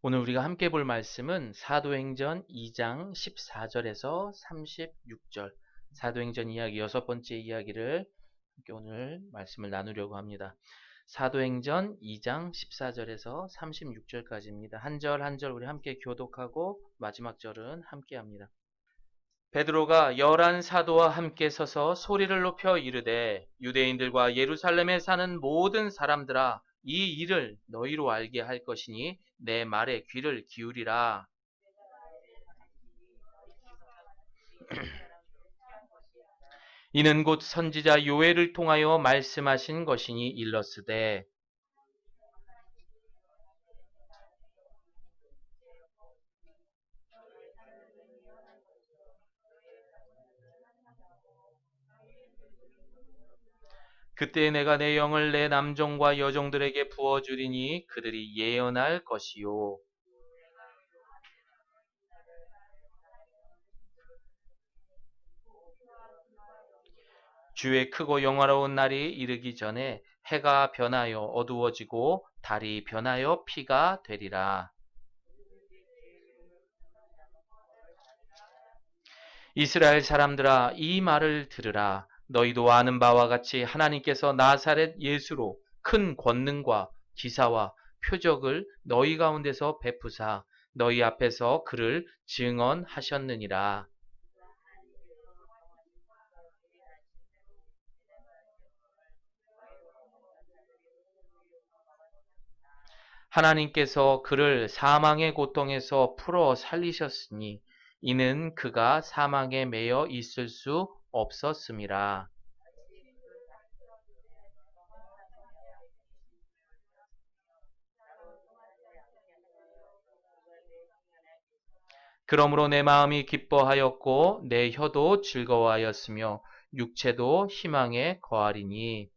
오늘 우리가 함께 볼 말씀은 사도행전 2장 14절에서 36절, 사도행전 이야기 6번째 이야기를 함께 오늘 말씀을 나누려고 합니다. 사도행전 2장 14절에서 36절까지입니다. 한 절 한 절 우리 함께 교독하고 마지막 절은 함께 합니다. 베드로가 11 사도와 함께 서서 소리를 높여 이르되 유대인들과 예루살렘에 사는 모든 사람들아 이 일을 너희로 알게 할 것이니 내 말에 귀를 기울이라. 이는 곧 선지자 요엘을 통하여 말씀하신 것이니 일렀으되 그때 내가 내 영을 내 남종과 여종들에게 부어주리니 그들이 예언할 것이요. 주의 크고 영화로운 날이 이르기 전에 해가 변하여 어두워지고 달이 변하여 피가 되리라. 이스라엘 사람들아 이 말을 들으라. 너희도 아는 바와 같이 하나님께서 나사렛 예수로 큰 권능과 기사와 표적을 너희 가운데서 베푸사 너희 앞에서 그를 증언하셨느니라. 하나님께서 그를 사망의 고통에서 풀어 살리셨으니 이는 그가 사망에 매여 있을 수 없었음이라. 그러므로 내 마음이 기뻐하였고 내 혀도 즐거워하였으며 육체도 희망에 거하리니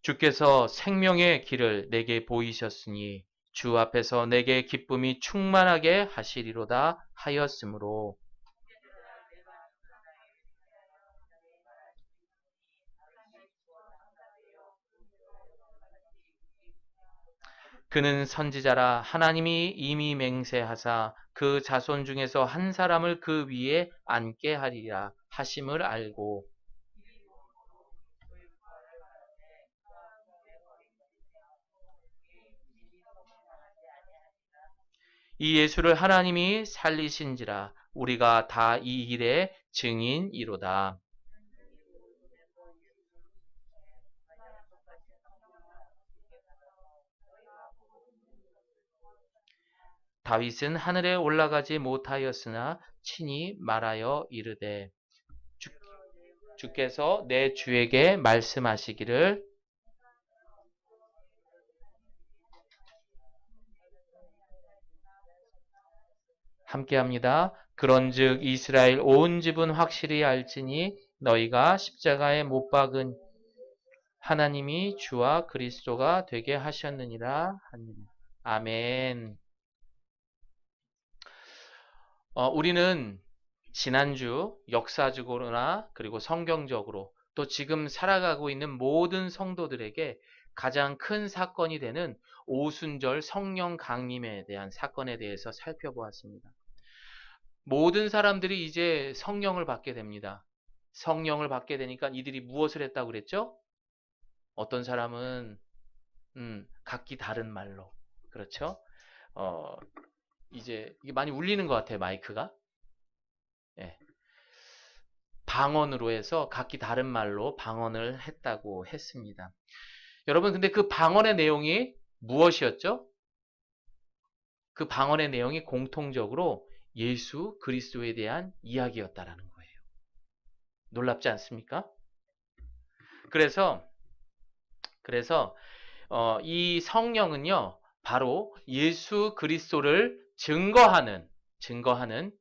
주께서 생명의 길을 내게 보이셨으니 주 앞에서 내게 기쁨이 충만하게 하시리로다 하였으므로 그는 선지자라 하나님이 이미 맹세하사 그 자손 중에서 한 사람을 그 위에 앉게 하리라 하심을 알고 이 예수를 하나님이 살리신지라 우리가 다 이 일의 증인이로다. 다윗은 하늘에 올라가지 못하였으나 친히 말하여 이르되 주께서 내 주에게 말씀하시기를 함께합니다. 그런즉 이스라엘 온 집은 확실히 알지니 너희가 십자가에 못 박은 하나님이 주와 그리스도가 되게 하셨느니라 하니라. 아멘. 우리는 지난주 역사적으로나 그리고 성경적으로 또 지금 살아가고 있는 모든 성도들에게 가장 큰 사건이 되는 오순절 성령 강림에 대한 사건에 대해서 살펴보았습니다. 모든 사람들이 이제 성령을 받게 됩니다. 성령을 받게 되니까 이들이 무엇을 했다고 그랬죠? 어떤 사람은 각기 다른 말로 그렇죠? 어, 이제 이게 많이 울리는 것 같아요, 마이크가. 예. 방언으로 해서 각기 다른 말로 방언을 했다고 했습니다. 여러분, 근데 그 방언의 내용이 무엇이었죠? 그 방언의 내용이 공통적으로 예수 그리스도에 대한 이야기였다라는 거예요. 놀랍지 않습니까? 그래서 이 성령은요, 바로 예수 그리스도를 증거하는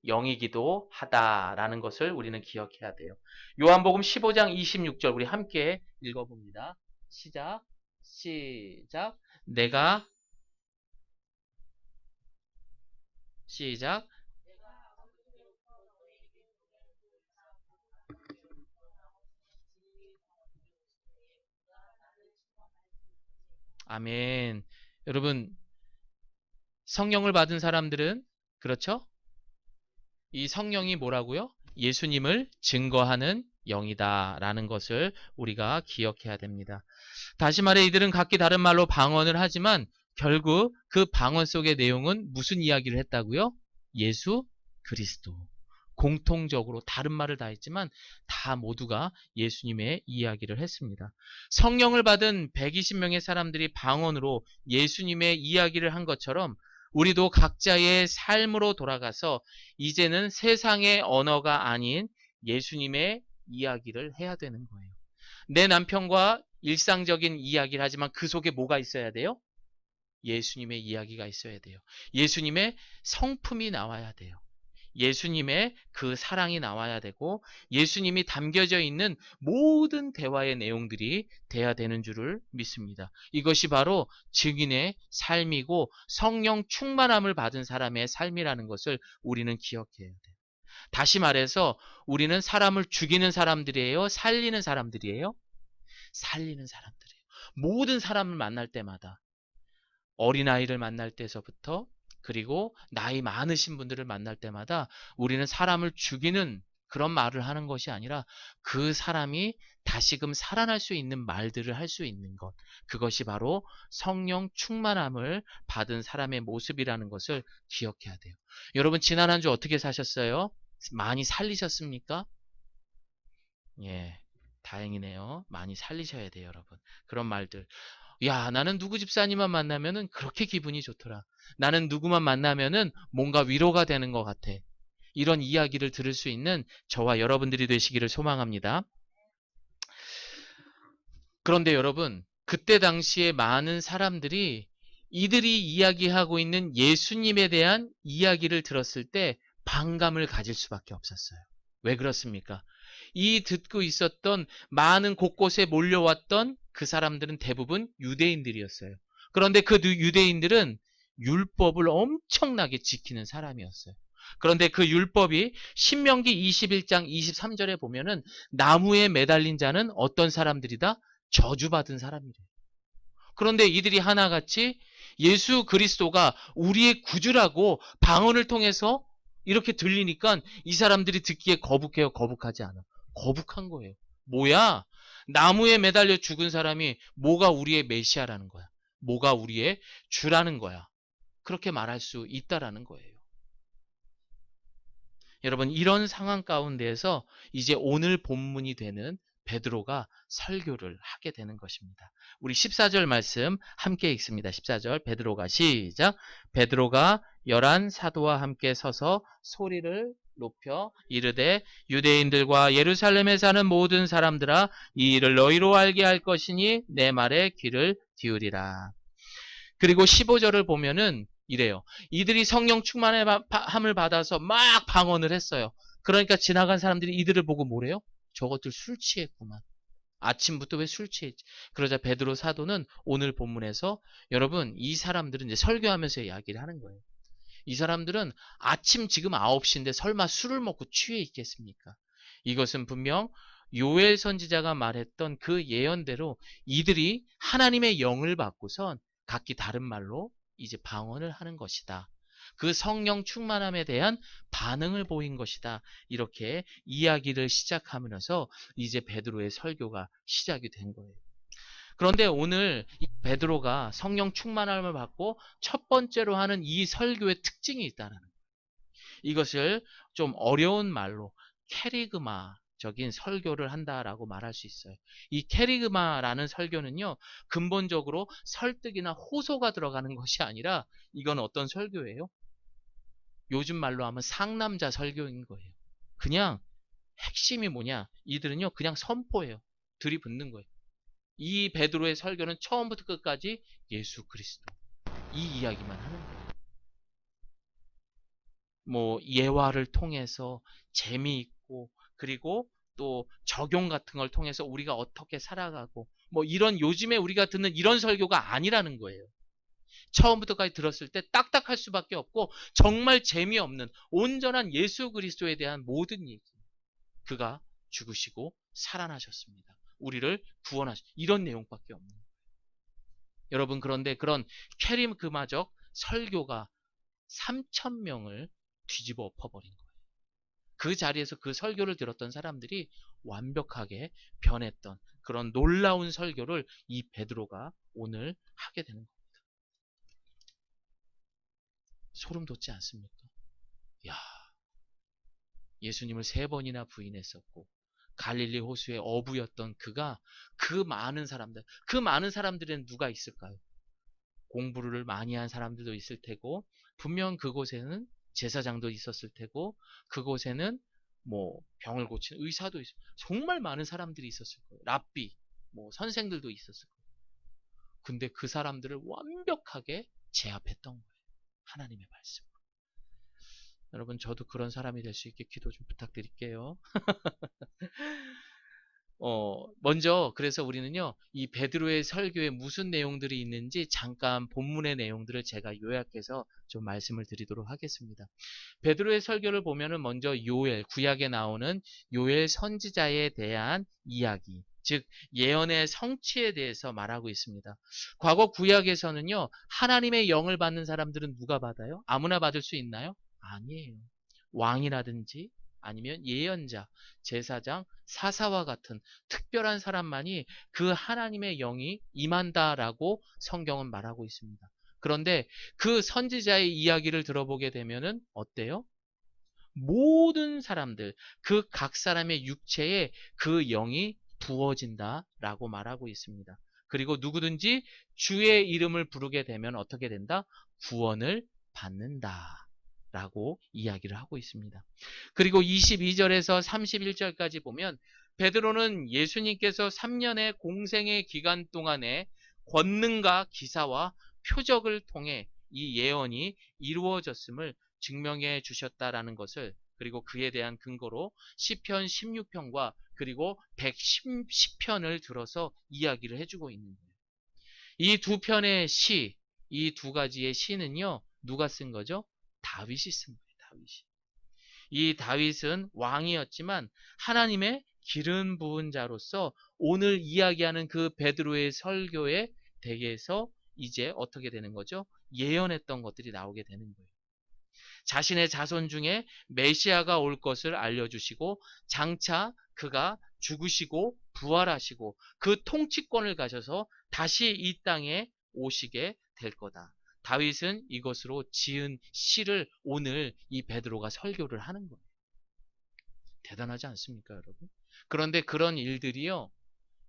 영이기도 하다라는 것을 우리는 기억해야 돼요. 요한복음 15장 26절 우리 함께 읽어봅니다. 시작. 내가 시작. 아멘. 여러분, 성령을 받은 사람들은, 그렇죠? 이 성령이 뭐라고요? 예수님을 증거하는 영이다라는 것을 우리가 기억해야 됩니다. 다시 말해 이들은 각기 다른 말로 방언을 하지만 결국 그 방언 속의 내용은 무슨 이야기를 했다고요? 예수 그리스도. 공통적으로 다른 말을 다 했지만 다 모두가 예수님의 이야기를 했습니다. 성령을 받은 120명의 사람들이 방언으로 예수님의 이야기를 한 것처럼 우리도 각자의 삶으로 돌아가서 이제는 세상의 언어가 아닌 예수님의 이야기를 해야 되는 거예요. 내 남편과 일상적인 이야기를 하지만 그 속에 뭐가 있어야 돼요? 예수님의 이야기가 있어야 돼요. 예수님의 성품이 나와야 돼요. 예수님의 그 사랑이 나와야 되고 예수님이 담겨져 있는 모든 대화의 내용들이 돼야 되는 줄을 믿습니다. 이것이 바로 증인의 삶이고 성령 충만함을 받은 사람의 삶이라는 것을 우리는 기억해야 돼요. 다시 말해서 우리는 사람을 죽이는 사람들이에요? 살리는 사람들이에요? 살리는 사람들이에요. 모든 사람을 만날 때마다 어린아이를 만날 때서부터 그리고 나이 많으신 분들을 만날 때마다 우리는 사람을 죽이는 그런 말을 하는 것이 아니라 그 사람이 다시금 살아날 수 있는 말들을 할 수 있는 것. 그것이 바로 성령 충만함을 받은 사람의 모습이라는 것을 기억해야 돼요. 여러분 지난 한 주 어떻게 사셨어요? 많이 살리셨습니까? 예, 다행이네요. 많이 살리셔야 돼요, 여러분. 그런 말들. 야, 나는 누구 집사님만 만나면은 그렇게 기분이 좋더라. 나는 누구만 만나면은 뭔가 위로가 되는 것 같아. 이런 이야기를 들을 수 있는 저와 여러분들이 되시기를 소망합니다. 그런데 여러분, 그때 당시에 많은 사람들이 이들이 이야기하고 있는 예수님에 대한 이야기를 들었을 때 반감을 가질 수밖에 없었어요. 왜 그렇습니까? 이 듣고 있었던 많은 곳곳에 몰려왔던 그 사람들은 대부분 유대인들이었어요. 그런데 그 유대인들은 율법을 엄청나게 지키는 사람이었어요. 그런데 그 율법이 신명기 21장 23절에 보면은 나무에 매달린 자는 어떤 사람들이다? 저주받은 사람이래요. 그런데 이들이 하나같이 예수 그리스도가 우리의 구주라고 방언을 통해서 이렇게 들리니까 이 사람들이 듣기에 거북해요? 거북하지 않아? 거북한 거예요. 뭐야? 나무에 매달려 죽은 사람이 뭐가 우리의 메시아라는 거야. 뭐가 우리의 주라는 거야. 그렇게 말할 수 있다라는 거예요. 여러분 이런 상황 가운데에서 이제 오늘 본문이 되는 베드로가 설교를 하게 되는 것입니다. 우리 14절 말씀 함께 읽습니다. 14절 베드로가 시작. 베드로가 열한 사도와 함께 서서 소리를 높여 이르되 유대인들과 예루살렘에 사는 모든 사람들아 이 일을 너희로 알게 할 것이니 내 말에 귀를 기울이라. 그리고 15절을 보면은 이래요. 이들이 성령 충만함을 받아서 막 방언을 했어요. 그러니까 지나간 사람들이 이들을 보고 뭐래요? 저것들 술 취했구만. 아침부터 왜 술 취했지? 그러자 베드로 사도는 오늘 본문에서 여러분 이 사람들은 이제 설교하면서 이야기를 하는 거예요. 이 사람들은 아침 지금 9시인데 설마 술을 먹고 취해 있겠습니까? 이것은 분명 요엘 선지자가 말했던 그 예언대로 이들이 하나님의 영을 받고선 각기 다른 말로 이제 방언을 하는 것이다. 그 성령 충만함에 대한 반응을 보인 것이다. 이렇게 이야기를 시작하면서 이제 베드로의 설교가 시작이 된 거예요. 그런데 오늘 베드로가 성령 충만함을 받고 첫 번째로 하는 이 설교의 특징이 있다는 거예요. 이것을 좀 어려운 말로 캐리그마적인 설교를 한다라고 말할 수 있어요. 이 캐리그마라는 설교는요, 근본적으로 설득이나 호소가 들어가는 것이 아니라 이건 어떤 설교예요? 요즘 말로 하면 상남자 설교인 거예요. 그냥 핵심이 뭐냐? 이들은요, 그냥 선포예요. 들이붓는 거예요. 이 베드로의 설교는 처음부터 끝까지 예수 그리스도 이 이야기만 하는 거예요. 뭐 예화를 통해서 재미있고 그리고 또 적용 같은 걸 통해서 우리가 어떻게 살아가고 뭐 이런 요즘에 우리가 듣는 이런 설교가 아니라는 거예요. 처음부터까지 들었을 때 딱딱할 수밖에 없고 정말 재미없는 온전한 예수 그리스도에 대한 모든 얘기. 그가 죽으시고 살아나셨습니다. 우리를 구원하셨. 이런 내용밖에 없는 거예요. 여러분, 그런데 그런 캐리그마적 설교가 3,000명을 뒤집어 엎어버린 거예요. 그 자리에서 그 설교를 들었던 사람들이 완벽하게 변했던 그런 놀라운 설교를 이 베드로가 오늘 하게 되는 겁니다. 소름 돋지 않습니까? 야, 예수님을 3번이나 부인했었고 갈릴리 호수의 어부였던 그가 그 많은 사람들에는 누가 있을까요? 공부를 많이 한 사람들도 있을 테고, 분명 그곳에는 제사장도 있었을 테고, 그곳에는 뭐 병을 고치는 의사도 정말 많은 사람들이 있었을 거예요. 랍비, 뭐 선생들도 있었을 거예요. 근데 그 사람들을 완벽하게 제압했던 거예요. 하나님의 말씀. 여러분, 저도 그런 사람이 될 수 있게 기도 좀 부탁드릴게요. 먼저 그래서 우리는요, 이 베드로의 설교에 무슨 내용들이 있는지 잠깐 본문의 내용들을 제가 요약해서 좀 말씀을 드리도록 하겠습니다. 베드로의 설교를 보면은 먼저 요엘, 구약에 나오는 요엘 선지자에 대한 이야기, 즉 예언의 성취에 대해서 말하고 있습니다. 과거 구약에서는요, 하나님의 영을 받는 사람들은 누가 받아요? 아무나 받을 수 있나요? 아니에요. 왕이라든지 아니면 예언자, 제사장, 사사와 같은 특별한 사람만이 그 하나님의 영이 임한다라고 성경은 말하고 있습니다. 그런데 그 선지자의 이야기를 들어보게 되면은 어때요? 모든 사람들, 그 각 사람의 육체에 그 영이 부어진다라고 말하고 있습니다. 그리고 누구든지 주의 이름을 부르게 되면 어떻게 된다? 구원을 받는다. 라고 이야기를 하고 있습니다. 그리고 22절에서 31절까지 보면 베드로는 예수님께서 3년의 공생의 기간 동안에 권능과 기사와 표적을 통해 이 예언이 이루어졌음을 증명해 주셨다라는 것을, 그리고 그에 대한 근거로 시편 16편과 그리고 110편을 들어서 이야기를 해주고 있는 거예요. 이 두 편의 시, 이 두 가지의 시는요, 누가 쓴 거죠? 다윗이 쓴 거예요. 다윗이. 이 다윗은 왕이었지만 하나님의 기름 부은 자로서 오늘 이야기하는 그 베드로의 설교에 대해서 이제 어떻게 되는 거죠? 예언했던 것들이 나오게 되는 거예요. 자신의 자손 중에 메시아가 올 것을 알려주시고 장차 그가 죽으시고 부활하시고 그 통치권을 가져서 다시 이 땅에 오시게 될 거다. 다윗은 이것으로 지은 시를 오늘 이 베드로가 설교를 하는 거예요. 대단하지 않습니까, 여러분? 그런데 그런 일들이요,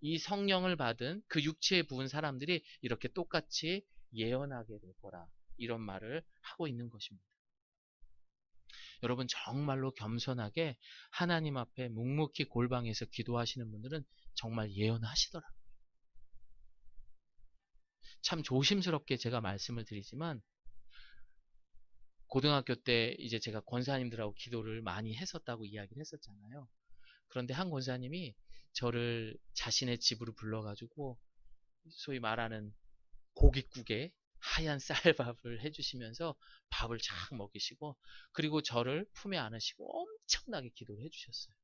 이 성령을 받은 그 육체에 부은 사람들이 이렇게 똑같이 예언하게 될 거라, 이런 말을 하고 있는 것입니다. 여러분, 정말로 겸손하게 하나님 앞에 묵묵히 골방에서 기도하시는 분들은 정말 예언하시더라고요. 참 조심스럽게 제가 말씀을 드리지만, 고등학교 때 이제 제가 권사님들하고 기도를 많이 했었다고 이야기를 했었잖아요. 그런데 한 권사님이 저를 자신의 집으로 불러가지고 소위 말하는 고깃국에 하얀 쌀밥을 해주시면서 밥을 쫙 먹이시고, 그리고 저를 품에 안으시고 엄청나게 기도를 해주셨어요.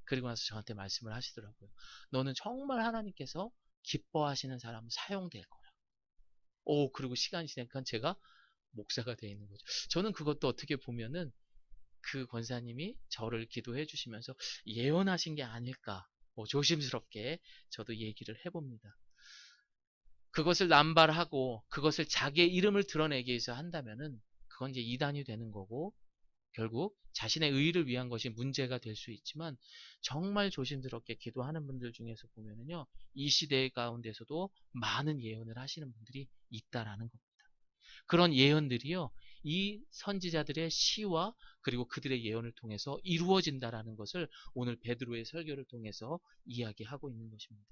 그리고 나서 저한테 말씀을 하시더라고요. 너는 정말 하나님께서 기뻐하시는 사람 사용될 거야. 그리고 시간이 지나니까 제가 목사가 되어 있는 거죠. 저는 그것도 어떻게 보면은 그 권사님이 저를 기도해 주시면서 예언하신 게 아닐까, 조심스럽게 저도 얘기를 해봅니다. 그것을 남발하고 그것을 자기의 이름을 드러내기 위해서 한다면은 그건 이제 이단이 되는 거고, 결국 자신의 의의를 위한 것이 문제가 될 수 있지만, 정말 조심스럽게 기도하는 분들 중에서 보면은요, 이 시대 가운데서도 많은 예언을 하시는 분들이 있다라는 겁니다. 그런 예언들이요, 이 선지자들의 시와 그리고 그들의 예언을 통해서 이루어진다라는 것을 오늘 베드로의 설교를 통해서 이야기하고 있는 것입니다.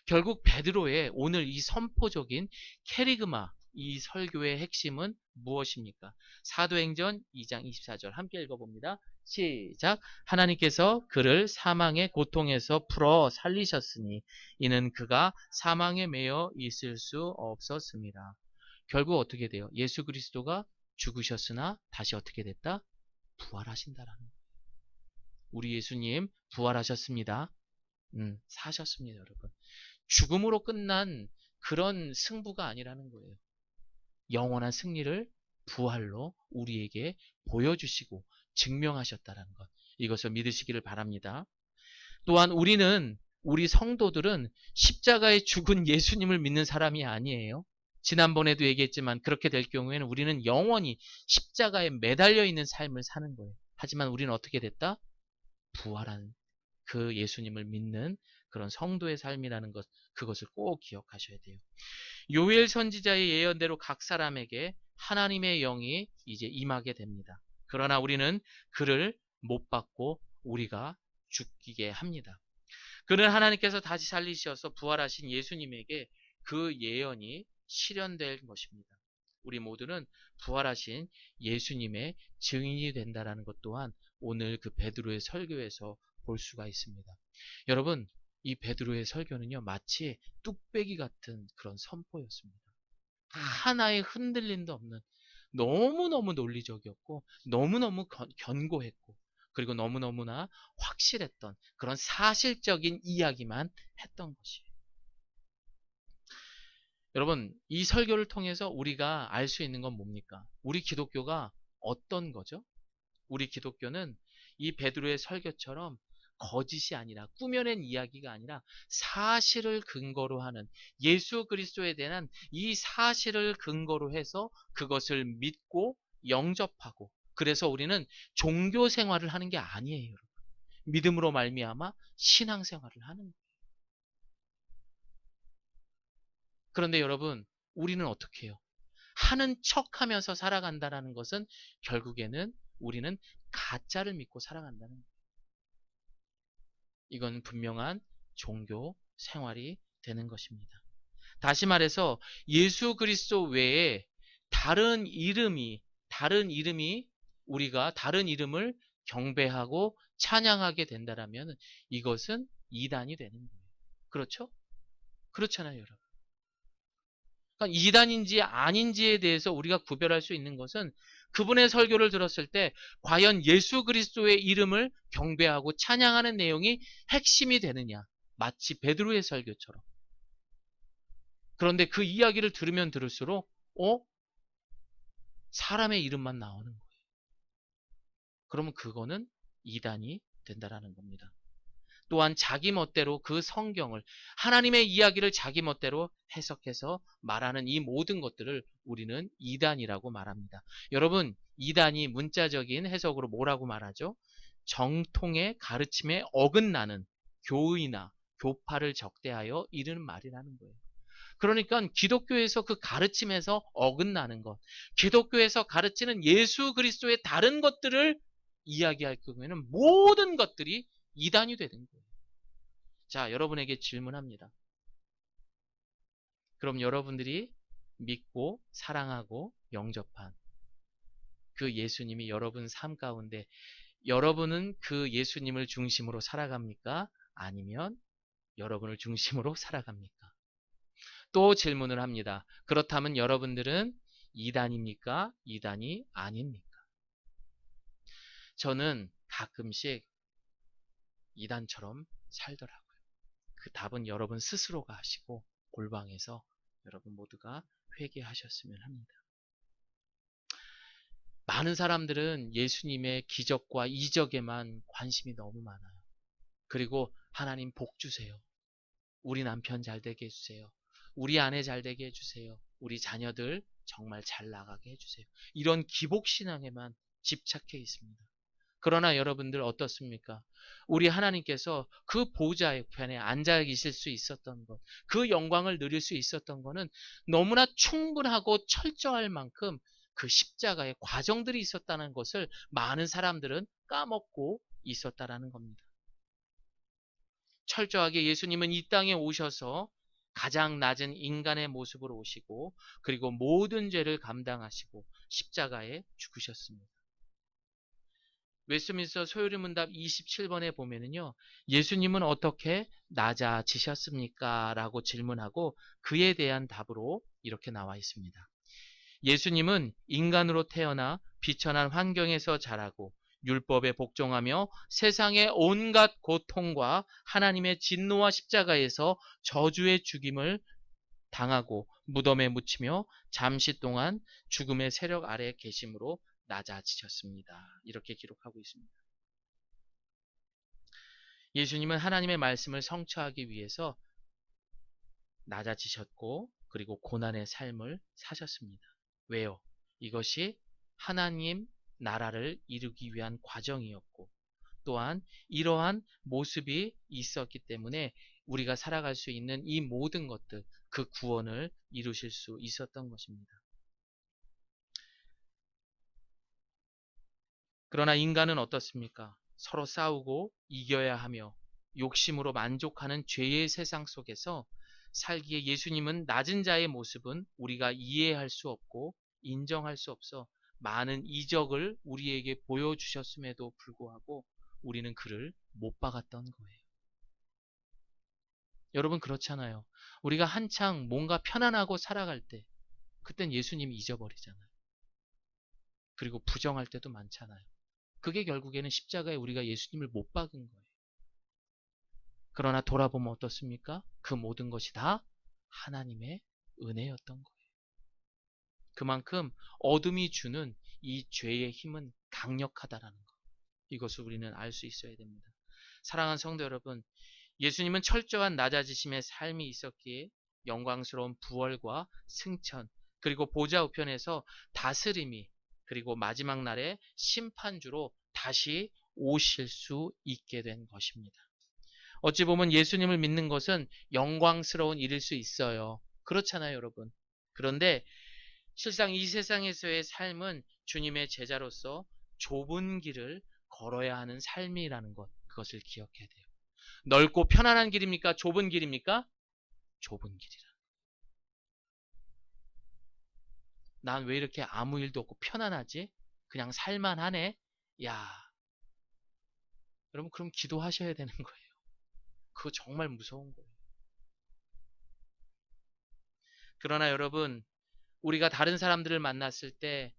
결국 베드로의 오늘 이 선포적인 캐리그마, 이 설교의 핵심은 무엇입니까? 사도행전 2장 24절 함께 읽어봅니다. 시작. 하나님께서 그를 사망의 고통에서 풀어 살리셨으니 이는 그가 사망에 매여 있을 수 없었습니다. 결국 어떻게 돼요? 예수 그리스도가 죽으셨으나 다시 어떻게 됐다? 부활하신다라는 거예요. 우리 예수님 부활하셨습니다. 사셨습니다, 여러분. 죽음으로 끝난 그런 승부가 아니라는 거예요. 영원한 승리를 부활로 우리에게 보여주시고 증명하셨다는 것. 이것을 믿으시기를 바랍니다. 또한 우리 성도들은 십자가에 죽은 예수님을 믿는 사람이 아니에요. 지난번에도 얘기했지만 그렇게 될 경우에는 우리는 영원히 십자가에 매달려 있는 삶을 사는 거예요. 하지만 우리는 어떻게 됐다? 부활한 그 예수님을 믿는 그런 성도의 삶이라는 것, 그것을 꼭 기억하셔야 돼요. 요엘 선지자의 예언대로 각 사람에게 하나님의 영이 이제 임하게 됩니다. 그러나 우리는 그를 못 받고 우리가 죽게 합니다. 그는 하나님께서 다시 살리셔서 부활하신 예수님에게 그 예언이 실현될 것입니다. 우리 모두는 부활하신 예수님의 증인이 된다는 것 또한 오늘 그 베드로의 설교에서 볼 수가 있습니다. 여러분, 이 베드로의 설교는요, 마치 뚝배기 같은 그런 선포였습니다. 하나의 흔들림도 없는, 너무너무 논리적이었고 너무너무 견고했고 그리고 너무너무나 확실했던 그런 사실적인 이야기만 했던 것이에요. 여러분, 이 설교를 통해서 우리가 알 수 있는 건 뭡니까? 우리 기독교가 어떤 거죠? 우리 기독교는 이 베드로의 설교처럼 거짓이 아니라 꾸며낸 이야기가 아니라 사실을 근거로 하는 예수 그리스도에 대한 이 사실을 근거로 해서 그것을 믿고 영접하고 그래서 우리는 종교 생활을 하는 게 아니에요. 믿음으로 말미암아 신앙 생활을 하는 거예요. 그런데 여러분, 우리는 어떻게 해요? 하는 척하면서 살아간다는 것은 결국에는 우리는 가짜를 믿고 살아간다는 거예요. 이건 분명한 종교 생활이 되는 것입니다. 다시 말해서 예수 그리스도 외에 다른 이름이 우리가 다른 이름을 경배하고 찬양하게 된다라면 이것은 이단이 되는 거예요. 그렇죠? 그렇잖아요, 여러분. 그러니까 이단인지 아닌지에 대해서 우리가 구별할 수 있는 것은 그분의 설교를 들었을 때 과연 예수 그리스도의 이름을 경배하고 찬양하는 내용이 핵심이 되느냐. 마치 베드로의 설교처럼. 그런데 그 이야기를 들으면 들을수록 사람의 이름만 나오는 거예요. 그러면 그거는 이단이 된다라는 겁니다. 또한 자기 멋대로 그 성경을 하나님의 이야기를 자기 멋대로 해석해서 말하는 이 모든 것들을 우리는 이단이라고 말합니다. 여러분, 이단이 문자적인 해석으로 뭐라고 말하죠? 정통의 가르침에 어긋나는 교의나 교파를 적대하여 이르는 말이라는 거예요. 그러니까 기독교에서 그 가르침에서 어긋나는 것, 기독교에서 가르치는 예수 그리스도의 다른 것들을 이야기할 경우에는 모든 것들이 이단이 되는 거예요. 자, 여러분에게 질문합니다. 그럼 여러분들이 믿고 사랑하고 영접한 그 예수님이 여러분 삶 가운데 여러분은 그 예수님을 중심으로 살아갑니까? 아니면 여러분을 중심으로 살아갑니까? 또 질문을 합니다. 그렇다면 여러분들은 이단입니까? 이단이 아닙니까? 저는 가끔씩 이단처럼 살더라고요. 그 답은 여러분 스스로가 하시고 골방에서 여러분 모두가 회개하셨으면 합니다. 많은 사람들은 예수님의 기적과 이적에만 관심이 너무 많아요. 그리고 하나님 복 주세요. 우리 남편 잘 되게 해주세요. 우리 아내 잘 되게 해주세요. 우리 자녀들 정말 잘 나가게 해주세요. 이런 기복신앙에만 집착해 있습니다. 그러나 여러분들 어떻습니까? 우리 하나님께서 그 보좌의 편에 앉아 계실 수 있었던 것, 그 영광을 누릴 수 있었던 것은 너무나 충분하고 철저할 만큼 그 십자가의 과정들이 있었다는 것을 많은 사람들은 까먹고 있었다라는 겁니다. 철저하게 예수님은 이 땅에 오셔서 가장 낮은 인간의 모습으로 오시고 그리고 모든 죄를 감당하시고 십자가에 죽으셨습니다. 웨스트민스터 소요리문답 27번에 보면은요, 예수님은 어떻게 낮아지셨습니까? 라고 질문하고 그에 대한 답으로 이렇게 나와 있습니다. 예수님은 인간으로 태어나 비천한 환경에서 자라고 율법에 복종하며 세상의 온갖 고통과 하나님의 진노와 십자가에서 저주의 죽임을 당하고 무덤에 묻히며 잠시 동안 죽음의 세력 아래 계심으로 낮아지셨습니다. 이렇게 기록하고 있습니다. 예수님은 하나님의 말씀을 성취하기 위해서 낮아지셨고 그리고 고난의 삶을 사셨습니다. 왜요? 이것이 하나님 나라를 이루기 위한 과정이었고 또한 이러한 모습이 있었기 때문에 우리가 살아갈 수 있는 이 모든 것들, 그 구원을 이루실 수 있었던 것입니다. 그러나 인간은 어떻습니까? 서로 싸우고 이겨야 하며 욕심으로 만족하는 죄의 세상 속에서 살기에 예수님은 낮은 자의 모습은 우리가 이해할 수 없고 인정할 수 없어 많은 이적을 우리에게 보여주셨음에도 불구하고 우리는 그를 못 박았던 거예요. 여러분 그렇잖아요. 우리가 한창 뭔가 편안하고 살아갈 때 그땐 예수님 잊어버리잖아요. 그리고 부정할 때도 많잖아요. 그게 결국에는 십자가에 우리가 예수님을 못 박은 거예요. 그러나 돌아보면 어떻습니까? 그 모든 것이 다 하나님의 은혜였던 거예요. 그만큼 어둠이 주는 이 죄의 힘은 강력하다라는 것. 이것을 우리는 알 수 있어야 됩니다. 사랑하는 성도 여러분, 예수님은 철저한 낮아지심의 삶이 있었기에 영광스러운 부활과 승천, 그리고 보좌 우편에서 다스림이, 그리고 마지막 날에 심판주로 다시 오실 수 있게 된 것입니다. 어찌 보면 예수님을 믿는 것은 영광스러운 일일 수 있어요. 그렇잖아요, 여러분. 그런데 실상 이 세상에서의 삶은 주님의 제자로서 좁은 길을 걸어야 하는 삶이라는 것, 그것을 기억해야 돼요. 넓고 편안한 길입니까? 좁은 길입니까? 좁은 길이라. 난 왜 이렇게 아무 일도 없고 편안하지? 그냥 살만하네? 야, 여러분 그럼 기도하셔야 되는 거예요. 그거 정말 무서운 거예요. 그러나 여러분, 우리가 다른 사람들을 만났을 때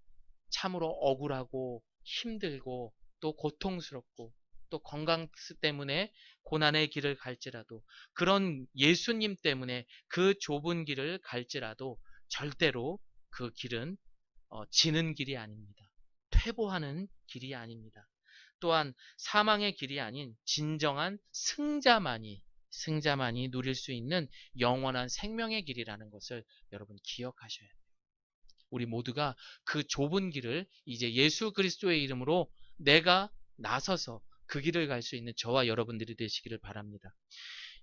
참으로 억울하고 힘들고 또 고통스럽고 또 건강 때문에 고난의 길을 갈지라도 그런 예수님 때문에 그 좁은 길을 갈지라도 절대로 그 길은 지는 길이 아닙니다. 퇴보하는 길이 아닙니다. 또한 사망의 길이 아닌 진정한 승자만이 누릴 수 있는 영원한 생명의 길이라는 것을 여러분 기억하셔야 돼요. 우리 모두가 그 좁은 길을 이제 예수 그리스도의 이름으로 내가 나서서 그 길을 갈 수 있는 저와 여러분들이 되시기를 바랍니다.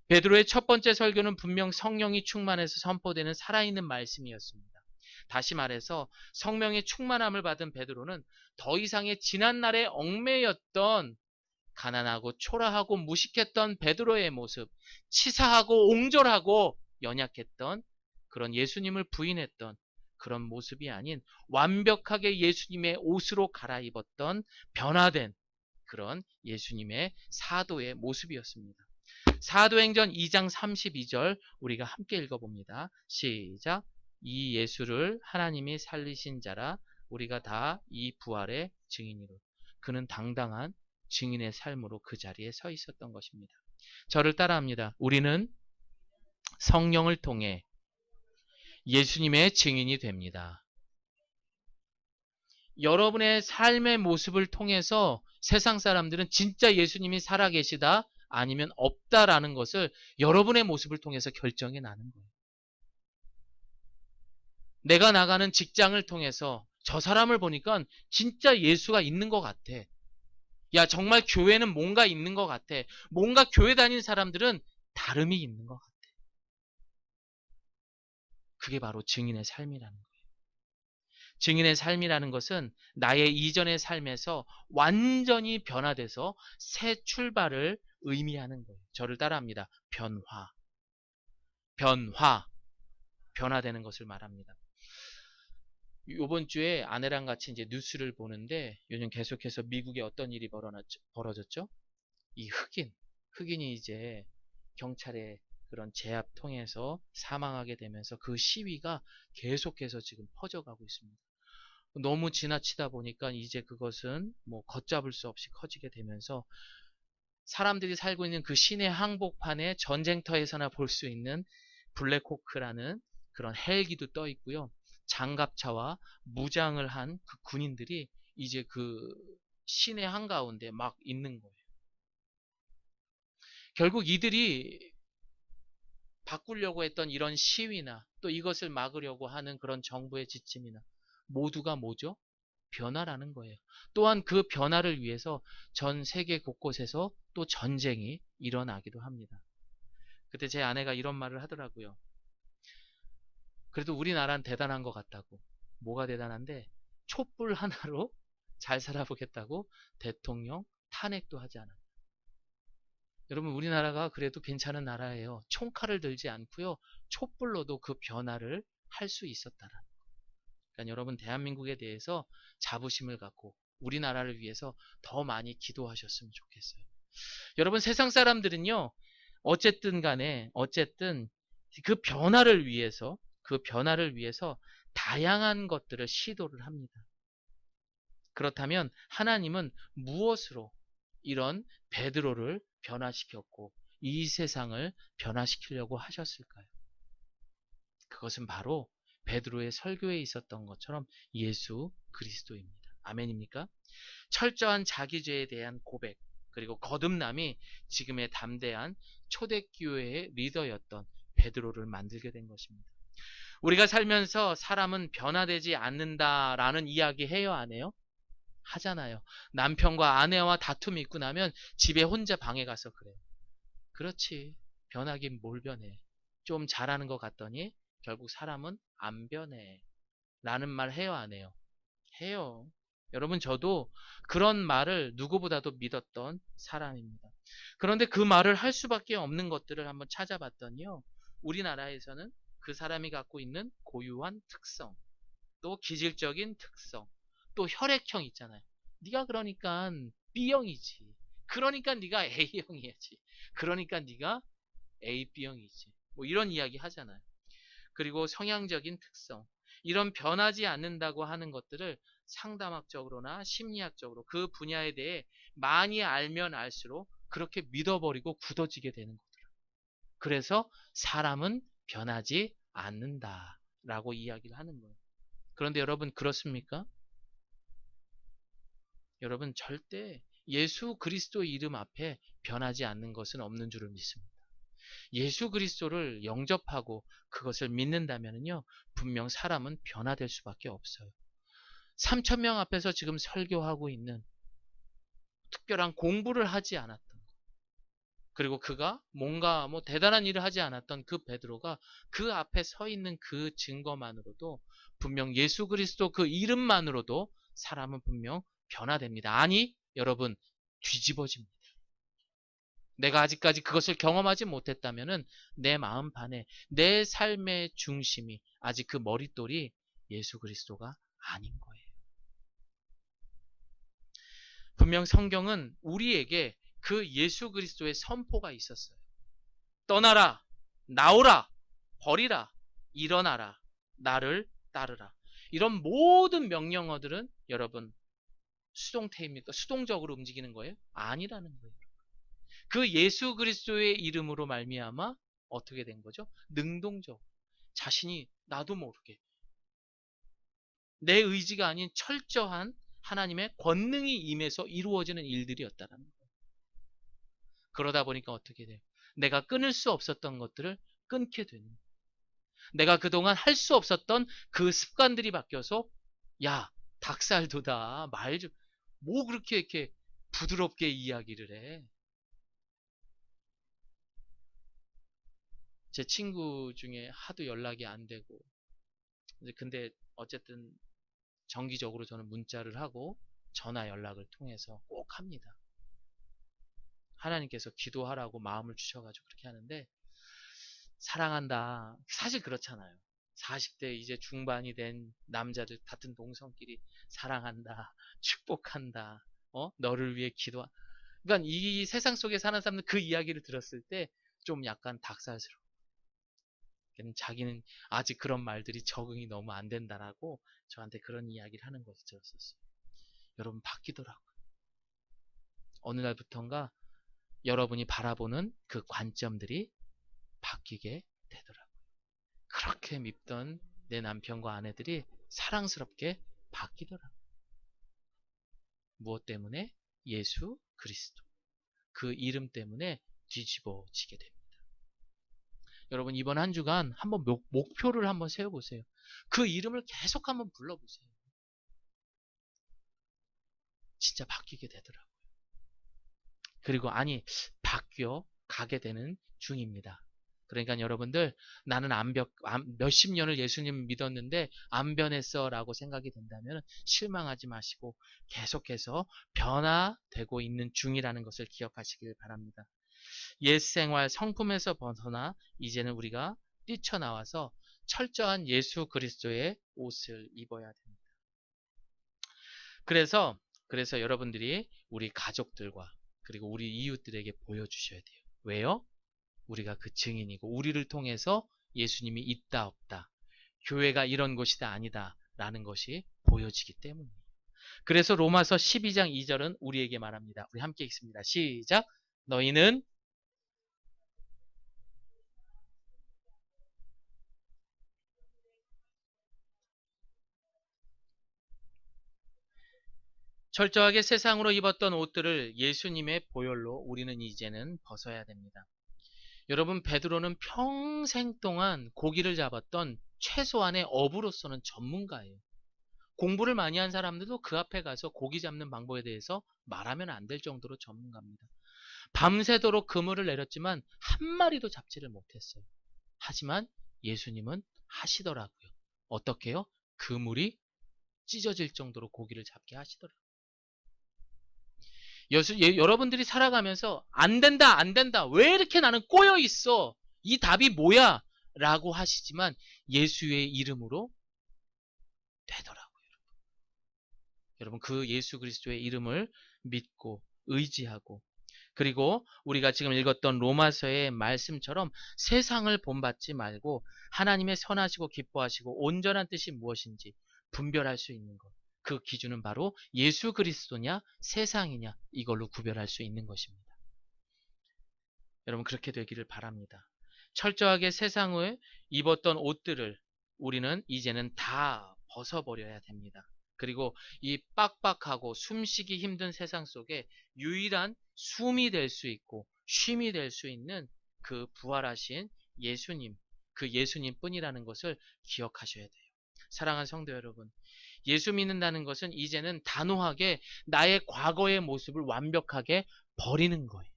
베드로의 첫 번째 설교는 분명 성령이 충만해서 선포되는 살아있는 말씀이었습니다. 다시 말해서 성령의 충만함을 받은 베드로는 더 이상의 지난날에 얽매였던 가난하고 초라하고 무식했던 베드로의 모습, 치사하고 옹졸하고 연약했던 그런 예수님을 부인했던 그런 모습이 아닌 완벽하게 예수님의 옷으로 갈아입었던 변화된 그런 예수님의 사도의 모습이었습니다. 사도행전 2장 32절 우리가 함께 읽어봅니다. 시작. 이 예수를 하나님이 살리신 자라 우리가 다 이 부활의 증인이로. 그는 당당한 증인의 삶으로 그 자리에 서 있었던 것입니다. 저를 따라합니다. 우리는 성령을 통해 예수님의 증인이 됩니다. 여러분의 삶의 모습을 통해서 세상 사람들은 진짜 예수님이 살아계시다 아니면 없다라는 것을 여러분의 모습을 통해서 결정해 나는 거예요. 내가 나가는 직장을 통해서 저 사람을 보니까 진짜 예수가 있는 것 같아. 야, 정말 교회는 뭔가 있는 것 같아. 뭔가 교회 다니는 사람들은 다름이 있는 것 같아. 그게 바로 증인의 삶이라는 거예요. 증인의 삶이라는 것은 나의 이전의 삶에서 완전히 변화돼서 새 출발을 의미하는 거예요. 저를 따라합니다. 변화되는 것을 말합니다. 이번 주에 아내랑 같이 이제 뉴스를 보는데 요즘 계속해서 미국에 어떤 일이 벌어졌죠? 이 흑인이 이제 경찰의 그런 제압 통해서 사망하게 되면서 그 시위가 계속해서 지금 퍼져가고 있습니다. 너무 지나치다 보니까 이제 그것은 뭐 걷잡을 수 없이 커지게 되면서 사람들이 살고 있는 그 시내 항복판의 전쟁터에서나 볼 수 있는 블랙호크라는 그런 헬기도 떠 있고요. 장갑차와 무장을 한 그 군인들이 이제 그 시내 한가운데 막 있는 거예요. 결국 이들이 바꾸려고 했던 이런 시위나 또 이것을 막으려고 하는 그런 정부의 지침이나 모두가 뭐죠? 변화라는 거예요. 또한 그 변화를 위해서 전 세계 곳곳에서 또 전쟁이 일어나기도 합니다. 그때 제 아내가 이런 말을 하더라고요. 그래도 우리나라는 대단한 것 같다고. 뭐가 대단한데 촛불 하나로 잘 살아보겠다고 대통령 탄핵도 하지 않았다. 여러분 우리나라가 그래도 괜찮은 나라예요. 총칼을 들지 않고요. 촛불로도 그 변화를 할 수 있었다라는 거. 그러니까 여러분 대한민국에 대해서 자부심을 갖고 우리나라를 위해서 더 많이 기도하셨으면 좋겠어요. 여러분 세상 사람들은요. 어쨌든 간에 어쨌든 그 변화를 위해서 다양한 것들을 시도를 합니다. 그렇다면 하나님은 무엇으로 이런 베드로를 변화시켰고 이 세상을 변화시키려고 하셨을까요? 그것은 바로 베드로의 설교에 있었던 것처럼 예수 그리스도입니다. 아멘입니까? 철저한 자기죄에 대한 고백 그리고 거듭남이 지금의 담대한 초대교회의 리더였던 베드로를 만들게 된 것입니다. 우리가 살면서 사람은 변화되지 않는다라는 이야기 해요, 안 해요? 하잖아요. 남편과 아내와 다툼이 있고 나면 집에 혼자 방에 가서 그래요. 그렇지. 변하긴 뭘 변해. 좀 잘하는 것 같더니 결국 사람은 안 변해. 라는 말 해요, 안 해요? 해요. 여러분, 저도 그런 말을 누구보다도 믿었던 사람입니다. 그런데 그 말을 할 수밖에 없는 것들을 한번 찾아봤더니요. 우리나라에서는 그 사람이 갖고 있는 고유한 특성, 또 기질적인 특성, 또 혈액형 있잖아요. 네가 그러니까 B형이지. 그러니까 네가 A형이야지. 그러니까 네가 AB형이지. 뭐 이런 이야기 하잖아요. 그리고 성향적인 특성. 이런 변하지 않는다고 하는 것들을 상담학적으로나 심리학적으로 그 분야에 대해 많이 알면 알수록 그렇게 믿어버리고 굳어지게 되는 거더라고요. 그래서 사람은 변하지 않는다라고 이야기를 하는 거예요. 그런데 여러분 그렇습니까? 여러분 절대 예수 그리스도 이름 앞에 변하지 않는 것은 없는 줄을 믿습니다. 예수 그리스도를 영접하고 그것을 믿는다면요 분명 사람은 변화될 수밖에 없어요. 3천 명 앞에서 지금 설교하고 있는 특별한 공부를 하지 않았던 그리고 그가 뭔가 뭐 대단한 일을 하지 않았던 그 베드로가 그 앞에 서 있는 그 증거만으로도 분명 예수 그리스도 그 이름만으로도 사람은 분명 변화됩니다. 아니 여러분 뒤집어집니다. 내가 아직까지 그것을 경험하지 못했다면은 내 마음판에 내 삶의 중심이 아직 그 머릿돌이 예수 그리스도가 아닌 거예요. 분명 성경은 우리에게 그 예수 그리스도의 선포가 있었어요. 떠나라, 나오라, 버리라, 일어나라, 나를 따르라. 이런 모든 명령어들은 여러분 수동태입니까? 수동적으로 움직이는 거예요? 아니라는 거예요. 그 예수 그리스도의 이름으로 말미암아 어떻게 된 거죠? 능동적. 자신이 나도 모르게 내 의지가 아닌 철저한 하나님의 권능이 임해서 이루어지는 일들이었다는 거예요. 그러다 보니까 어떻게 돼요? 내가 끊을 수 없었던 것들을 끊게 되는 거예요. 내가 그동안 할 수 없었던 그 습관들이 바뀌어서 야, 닭살도다. 말 좀, 뭐 그렇게 이렇게 부드럽게 이야기를 해. 제 친구 중에 하도 연락이 안 되고 근데 어쨌든 정기적으로 저는 문자를 하고 전화 연락을 통해서 꼭 합니다. 하나님께서 기도하라고 마음을 주셔가지고 그렇게 하는데 사랑한다. 사실 그렇잖아요. 40대 이제 중반이 된 남자들 같은 동성끼리 사랑한다. 축복한다. 너를 위해 기도하. 그러니까 이 세상 속에 사는 사람들 그 이야기를 들었을 때 좀 약간 닭살스러워. 자기는 아직 그런 말들이 적응이 너무 안 된다라고 저한테 그런 이야기를 하는 것을 들었었어요. 여러분 바뀌더라고요. 어느 날부턴가 여러분이 바라보는 그 관점들이 바뀌게 되더라고요. 그렇게 밉던 내 남편과 아내들이 사랑스럽게 바뀌더라고요. 무엇 때문에? 예수 그리스도. 그 이름 때문에 뒤집어지게 됩니다. 여러분 이번 한 주간 한번 목표를 한번 세워보세요. 그 이름을 계속 한번 불러보세요. 진짜 바뀌게 되더라고요. 그리고 바뀌어 가게 되는 중입니다. 그러니까 여러분들 나는 몇십 년을 예수님 믿었는데 안 변했어 라고 생각이 된다면 실망하지 마시고 계속해서 변화되고 있는 중이라는 것을 기억하시길 바랍니다. 옛 생활 성품에서 벗어나 이제는 우리가 뛰쳐나와서 철저한 예수 그리스도의 옷을 입어야 됩니다. 그래서 여러분들이 우리 가족들과 그리고 우리 이웃들에게 보여주셔야 돼요. 왜요? 우리가 그 증인이고 우리를 통해서 예수님이 있다 없다, 교회가 이런 곳이다 아니다 라는 것이 보여지기 때문이에요. 그래서 로마서 12장 2절은 우리에게 말합니다. 우리 함께 읽습니다. 시작. 너희는 철저하게 세상으로 입었던 옷들을 예수님의 보혈로 우리는 이제는 벗어야 됩니다. 여러분 베드로는 평생 동안 고기를 잡았던 최소한의 어부로서는 전문가예요. 공부를 많이 한 사람들도 그 앞에 가서 고기 잡는 방법에 대해서 말하면 안 될 정도로 전문가입니다. 밤새도록 그물을 내렸지만 한 마리도 잡지를 못했어요. 하지만 예수님은 하시더라고요. 어떻게요? 그물이 찢어질 정도로 고기를 잡게 하시더라고요. 여러분들이 살아가면서 안 된다, 안 된다. 왜 이렇게 나는 꼬여 있어? 이 답이 뭐야? 라고 하시지만 예수의 이름으로 되더라고요. 여러분 그 예수 그리스도의 이름을 믿고 의지하고 그리고 우리가 지금 읽었던 로마서의 말씀처럼 세상을 본받지 말고 하나님의 선하시고 기뻐하시고 온전한 뜻이 무엇인지 분별할 수 있는 것. 그 기준은 바로 예수 그리스도냐 세상이냐 이걸로 구별할 수 있는 것입니다. 여러분 그렇게 되기를 바랍니다. 철저하게 세상을 입었던 옷들을 우리는 이제는 다 벗어버려야 됩니다. 그리고 이 빡빡하고 숨쉬기 힘든 세상 속에 유일한 숨이 될 수 있고 쉼이 될 수 있는 그 부활하신 예수님, 그 예수님 뿐이라는 것을 기억하셔야 돼요. 사랑하는 성도 여러분, 예수 믿는다는 것은 이제는 단호하게 나의 과거의 모습을 완벽하게 버리는 거예요.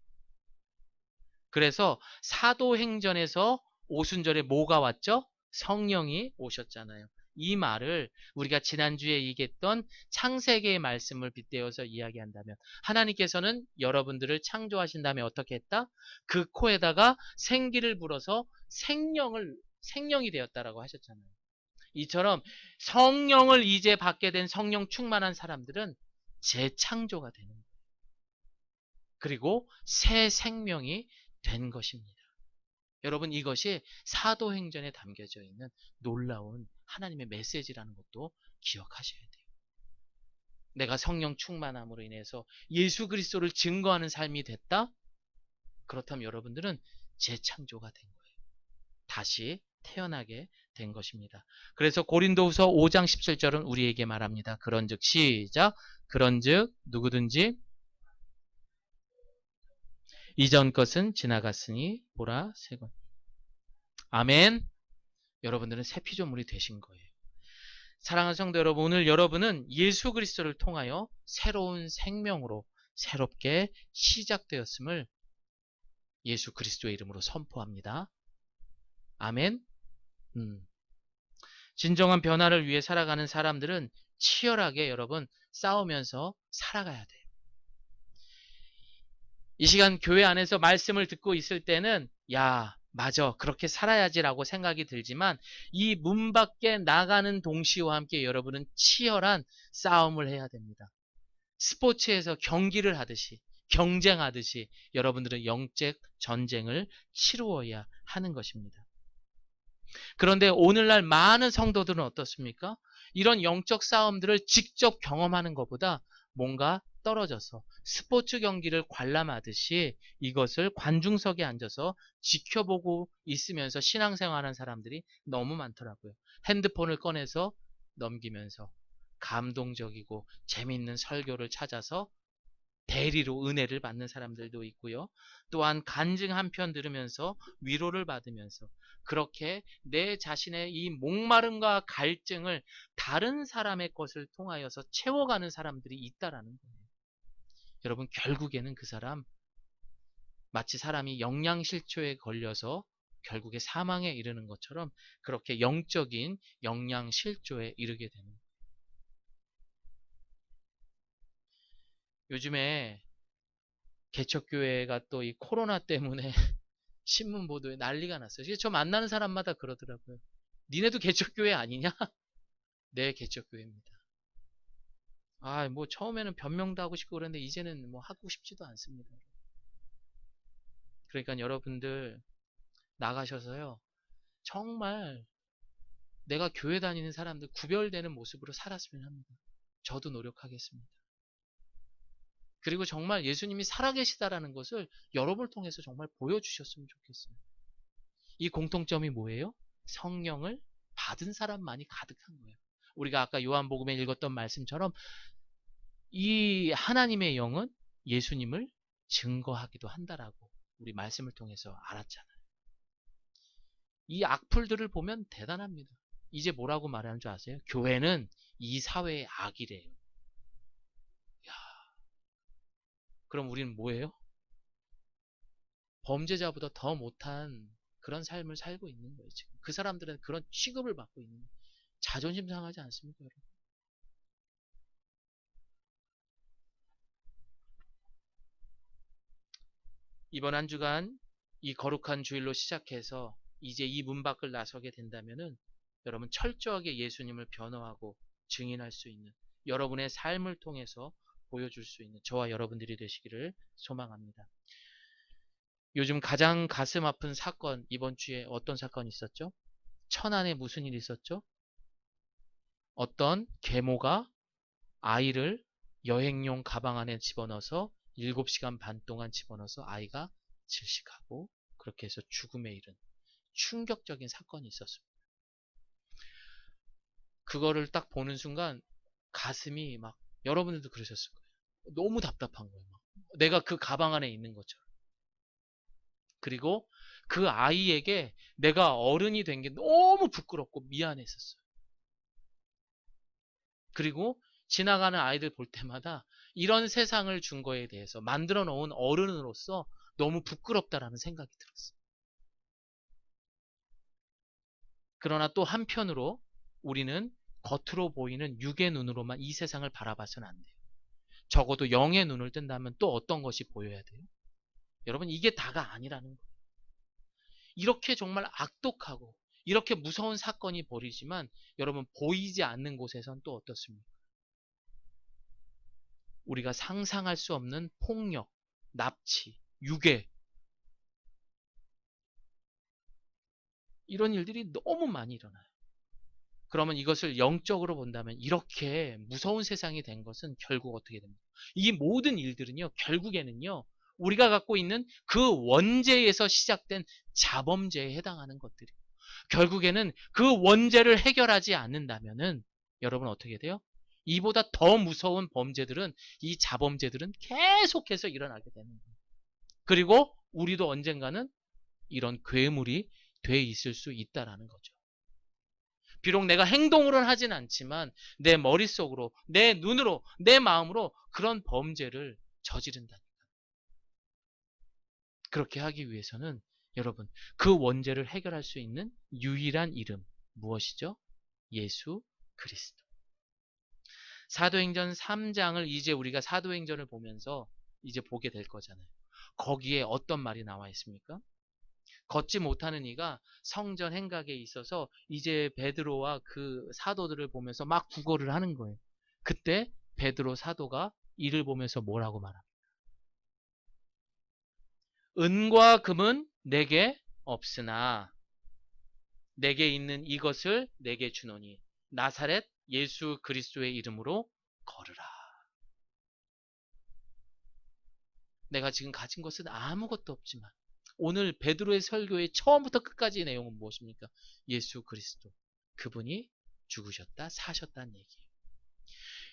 그래서 사도행전에서 오순절에 뭐가 왔죠? 성령이 오셨잖아요. 이 말을 우리가 지난주에 얘기했던 창세기의 말씀을 빗대어서 이야기한다면 하나님께서는 여러분들을 창조하신 다음에 어떻게 했다? 그 코에다가 생기를 불어서 생명이 되었다라고 하셨잖아요. 이처럼 성령을 이제 받게 된 성령 충만한 사람들은 재창조가 되는 거예요. 그리고 새 생명이 된 것입니다. 여러분 이것이 사도행전에 담겨져 있는 놀라운 하나님의 메시지라는 것도 기억하셔야 돼요. 내가 성령 충만함으로 인해서 예수 그리스도를 증거하는 삶이 됐다? 그렇다면 여러분들은 재창조가 된 거예요. 다시 태어나게 된 것입니다. 그래서 고린도후서 5장 17절은 우리에게 말합니다. 그런즉 시작. 그런즉 누구든지 이전 것은 지나갔으니 보라 새것. 아멘. 여러분들은 새 피조물이 되신 거예요. 사랑하는 성도 여러분, 오늘 여러분은 예수 그리스도를 통하여 새로운 생명으로 새롭게 시작되었음을 예수 그리스도의 이름으로 선포합니다. 아멘. 진정한 변화를 위해 살아가는 사람들은 치열하게 여러분 싸우면서 살아가야 돼요. 이 시간 교회 안에서 말씀을 듣고 있을 때는 야 맞아 그렇게 살아야지라고 생각이 들지만 이 문 밖에 나가는 동시와 함께 여러분은 치열한 싸움을 해야 됩니다. 스포츠에서 경기를 하듯이 경쟁하듯이 여러분들은 영적 전쟁을 치루어야 하는 것입니다. 그런데 오늘날 많은 성도들은 어떻습니까? 이런 영적 싸움들을 직접 경험하는 것보다 뭔가 떨어져서 스포츠 경기를 관람하듯이 이것을 관중석에 앉아서 지켜보고 있으면서 신앙생활하는 사람들이 너무 많더라고요. 핸드폰을 꺼내서 넘기면서 감동적이고 재미있는 설교를 찾아서 대리로 은혜를 받는 사람들도 있고요. 또한 간증 한 편 들으면서 위로를 받으면서 그렇게 내 자신의 이 목마름과 갈증을 다른 사람의 것을 통하여서 채워가는 사람들이 있다라는 거예요. 여러분, 결국에는 그 사람 마치 사람이 영양실조에 걸려서 결국에 사망에 이르는 것처럼 그렇게 영적인 영양실조에 이르게 되는 거예요. 요즘에 개척교회가 또 이 코로나 때문에 신문 보도에 난리가 났어요. 저 만나는 사람마다 그러더라고요. 니네도 개척교회 아니냐? 네, 개척교회입니다. 아, 뭐 처음에는 변명도 하고 싶고 그랬는데 이제는 뭐 하고 싶지도 않습니다. 그러니까 여러분들 나가셔서요. 정말 내가 교회 다니는 사람들 구별되는 모습으로 살았으면 합니다. 저도 노력하겠습니다. 그리고 정말 예수님이 살아계시다라는 것을 여러분을 통해서 정말 보여주셨으면 좋겠어요. 이 공통점이 뭐예요? 성령을 받은 사람만이 가득한 거예요. 우리가 아까 요한복음에 읽었던 말씀처럼 이 하나님의 영은 예수님을 증거하기도 한다라고 우리 말씀을 통해서 알았잖아요. 이 악플들을 보면 대단합니다. 이제 뭐라고 말하는 줄 아세요? 교회는 이 사회의 악이래요. 야, 그럼 우리는 뭐예요? 범죄자보다 더 못한 그런 삶을 살고 있는 거예요. 지금 그 사람들은 그런 취급을 받고 있는 거예요. 자존심 상하지 않습니까, 여러분? 이번 한 주간 이 거룩한 주일로 시작해서 이제 이 문 밖을 나서게 된다면은 여러분 철저하게 예수님을 변호하고 증인할 수 있는 여러분의 삶을 통해서 보여줄 수 있는 저와 여러분들이 되시기를 소망합니다. 요즘 가장 가슴 아픈 사건 이번 주에 어떤 사건이 있었죠? 천안에 무슨 일이 있었죠? 어떤 계모가 아이를 여행용 가방 안에 집어넣어서 7시간 반 동안 집어넣어서 아이가 질식하고 그렇게 해서 죽음에 이른 충격적인 사건이 있었습니다. 그거를 딱 보는 순간 가슴이 막 여러분들도 그러셨을 거예요. 너무 답답한 거예요. 막. 내가 그 가방 안에 있는 것처럼. 그리고 그 아이에게 내가 어른이 된 게 너무 부끄럽고 미안했었어요. 그리고 지나가는 아이들 볼 때마다 이런 세상을 준 거에 대해서 만들어 놓은 어른으로서 너무 부끄럽다라는 생각이 들었어요. 그러나 또 한편으로 우리는 겉으로 보이는 육의 눈으로만 이 세상을 바라봐서는 안 돼요. 적어도 영의 눈을 뜬다면 또 어떤 것이 보여야 돼요? 여러분, 이게 다가 아니라는 거예요. 이렇게 정말 악독하고 이렇게 무서운 사건이 벌이지만 여러분 보이지 않는 곳에선 또 어떻습니까? 우리가 상상할 수 없는 폭력, 납치, 유괴 이런 일들이 너무 많이 일어나요. 그러면 이것을 영적으로 본다면 이렇게 무서운 세상이 된 것은 결국 어떻게 됩니까? 이 모든 일들은요, 결국에는요, 우리가 갖고 있는 그 원죄에서 시작된 자범죄에 해당하는 것들이에요. 결국에는 그 원죄를 해결하지 않는다면은 여러분 어떻게 돼요? 이보다 더 무서운 범죄들은 이 자범죄들은 계속해서 일어나게 되는 거예요. 그리고 우리도 언젠가는 이런 괴물이 돼 있을 수 있다라는 거죠. 비록 내가 행동으로는 하진 않지만 내 머릿속으로, 내 눈으로, 내 마음으로 그런 범죄를 저지른다. 그렇게 하기 위해서는 여러분 그 원죄를 해결할 수 있는 유일한 이름 무엇이죠? 예수 그리스도. 사도행전 3장을 이제 우리가 사도행전을 보면서 이제 보게 될 거잖아요. 거기에 어떤 말이 나와 있습니까? 걷지 못하는 이가 성전 행각에 있어서 이제 베드로와 그 사도들을 보면서 막 구걸을 하는 거예요. 그때 베드로 사도가 이를 보면서 뭐라고 말합니까? 은과 금은 내게 없으나 내게 있는 이것을 내게 주노니 나사렛 예수 그리스도의 이름으로 걸으라. 내가 지금 가진 것은 아무것도 없지만 오늘 베드로의 설교의 처음부터 끝까지의 내용은 무엇입니까? 예수 그리스도. 그분이 죽으셨다, 사셨다는 얘기예요.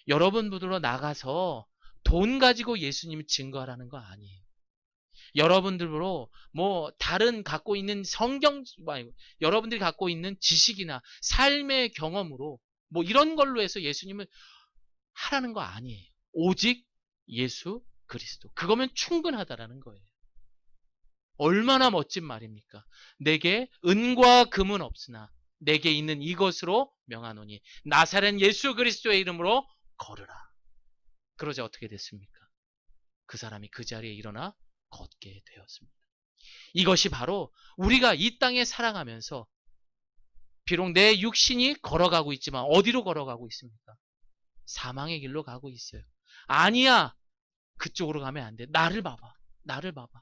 여러분들로 나가서 돈 가지고 예수님을 증거하라는 거 아니에요. 여러분들로 뭐 다른 갖고 있는 여러분들이 갖고 있는 지식이나 삶의 경험으로 뭐 이런 걸로 해서 예수님을 하라는 거 아니에요. 오직 예수 그리스도. 그거면 충분하다라는 거예요. 얼마나 멋진 말입니까? 내게 은과 금은 없으나 내게 있는 이것으로 명하노니 나사렛 예수 그리스도의 이름으로 걸으라. 그러자 어떻게 됐습니까? 그 사람이 그 자리에 일어나 걷게 되었습니다. 이것이 바로 우리가 이 땅에 살아가면서 비록 내 육신이 걸어가고 있지만 어디로 걸어가고 있습니까? 사망의 길로 가고 있어요. 아니야. 그쪽으로 가면 안 돼. 나를 봐봐. 나를 봐봐.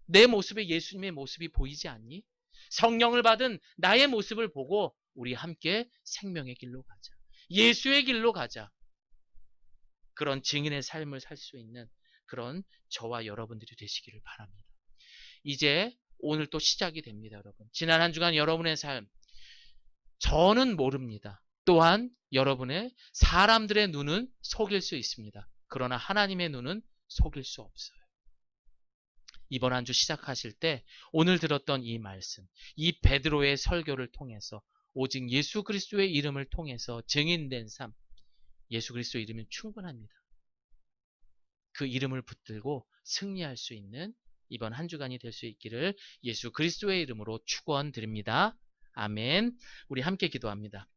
내 모습에 예수님의 모습이 보이지 않니? 성령을 받은 나의 모습을 보고 우리 함께 생명의 길로 가자. 예수의 길로 가자. 그런 증인의 삶을 살 수 있는 그런 저와 여러분들이 되시기를 바랍니다. 이제 오늘 또 시작이 됩니다, 여러분. 지난 한 주간 여러분의 삶, 저는 모릅니다. 또한 여러분의 사람들의 눈은 속일 수 있습니다. 그러나 하나님의 눈은 속일 수 없어요. 이번 한 주 시작하실 때 오늘 들었던 이 말씀, 이 베드로의 설교를 통해서 오직 예수 그리스도의 이름을 통해서 증인된 삶, 예수 그리스도의 이름은 충분합니다. 그 이름을 붙들고 승리할 수 있는 이번 한 주간이 될 수 있기를 예수 그리스도의 이름으로 축원드립니다. 아멘. 우리 함께 기도합니다.